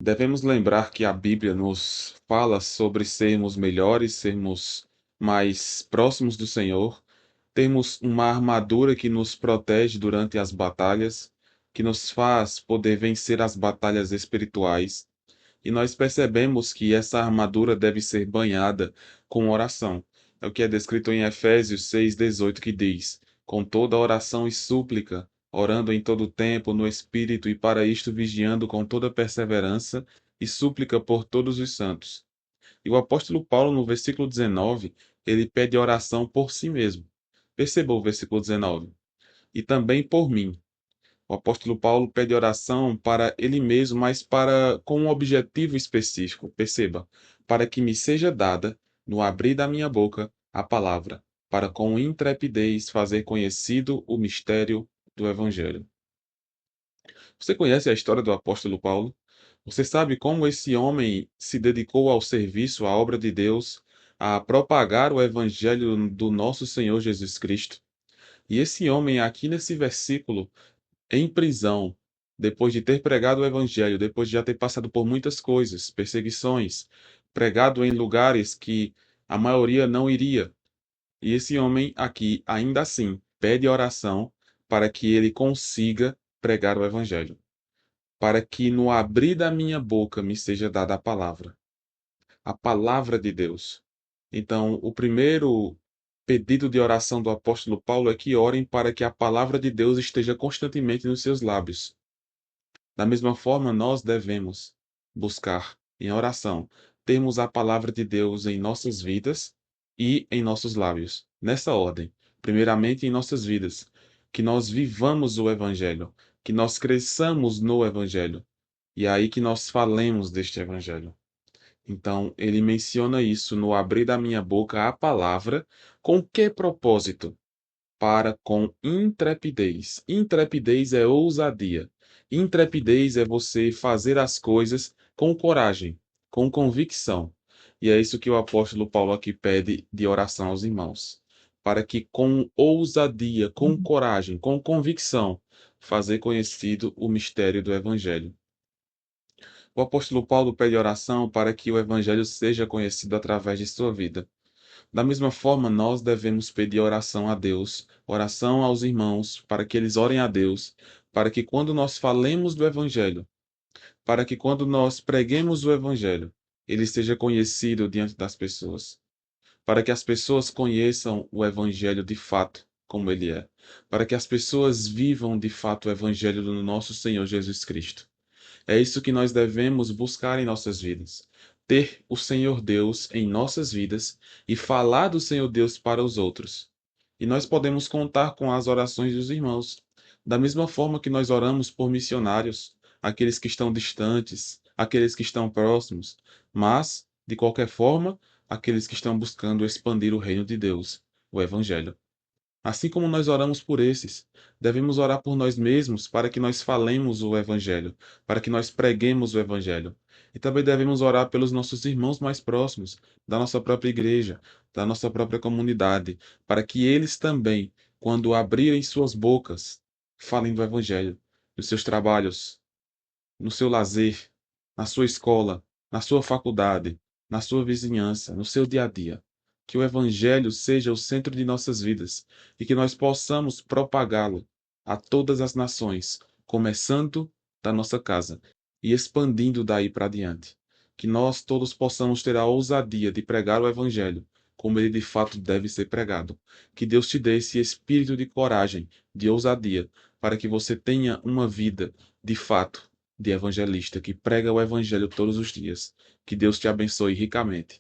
Devemos lembrar que a Bíblia nos fala sobre sermos melhores, sermos mais próximos do Senhor, termos uma armadura que nos protege durante as batalhas, que nos faz poder vencer as batalhas espirituais. E nós percebemos que essa armadura deve ser banhada com oração. É o que é descrito em Efésios 6,18, que diz: com toda oração e súplica, orando em todo tempo no Espírito, e para isto vigiando com toda perseverança e súplica por todos os santos. E o apóstolo Paulo, no versículo 19, ele pede oração por si mesmo. Perceba o versículo 19. E também por mim. O apóstolo Paulo pede oração para ele mesmo, mas com um objetivo específico. Perceba, para que me seja dada, no abrir da minha boca, a palavra, para com intrepidez fazer conhecido o mistério do Evangelho. Você conhece a história do apóstolo Paulo? Você sabe como esse homem se dedicou ao serviço, à obra de Deus, a propagar o Evangelho do nosso Senhor Jesus Cristo? E esse homem, aqui nesse versículo, em prisão, depois de ter pregado o evangelho, depois de já ter passado por muitas coisas, perseguições, pregado em lugares que a maioria não iria. E esse homem aqui, ainda assim, pede oração para que ele consiga pregar o evangelho, para que no abrir da minha boca me seja dada a palavra de Deus. Então, o primeiro pedido de oração do apóstolo Paulo é que orem para que a palavra de Deus esteja constantemente nos seus lábios. Da mesma forma, nós devemos buscar em oração termos a palavra de Deus em nossas vidas e em nossos lábios. Nessa ordem, primeiramente em nossas vidas, que nós vivamos o Evangelho, que nós cresçamos no Evangelho, e é aí que nós falemos deste Evangelho. Então, ele menciona isso no abrir da minha boca a palavra, com que propósito? Para com intrepidez. Intrepidez é ousadia. Intrepidez é você fazer as coisas com coragem, com convicção. E é isso que o apóstolo Paulo aqui pede de oração aos irmãos. Para que com ousadia, com coragem, com convicção, fazer conhecido o mistério do Evangelho. O apóstolo Paulo pede oração para que o Evangelho seja conhecido através de sua vida. Da mesma forma, nós devemos pedir oração a Deus, oração aos irmãos, para que eles orem a Deus, para que quando nós falemos do Evangelho, para que quando nós preguemos o Evangelho, ele seja conhecido diante das pessoas, para que as pessoas conheçam o Evangelho de fato, como ele é, para que as pessoas vivam de fato o Evangelho do nosso Senhor Jesus Cristo. É isso que nós devemos buscar em nossas vidas. Ter o Senhor Deus em nossas vidas e falar do Senhor Deus para os outros. E nós podemos contar com as orações dos irmãos. Da mesma forma que nós oramos por missionários, aqueles que estão distantes, aqueles que estão próximos, mas, de qualquer forma, aqueles que estão buscando expandir o reino de Deus, o Evangelho. Assim como nós oramos por esses, devemos orar por nós mesmos para que nós falemos o Evangelho, para que nós preguemos o Evangelho. E também devemos orar pelos nossos irmãos mais próximos, da nossa própria igreja, da nossa própria comunidade, para que eles também, quando abrirem suas bocas, falem do Evangelho, dos seus trabalhos, no seu lazer, na sua escola, na sua faculdade, na sua vizinhança, no seu dia a dia. Que o Evangelho seja o centro de nossas vidas e que nós possamos propagá-lo a todas as nações, começando da nossa casa e expandindo daí para diante. Que nós todos possamos ter a ousadia de pregar o Evangelho como ele de fato deve ser pregado. Que Deus te dê esse espírito de coragem, de ousadia, para que você tenha uma vida de fato de evangelista que prega o evangelho todos os dias. Que Deus te abençoe ricamente.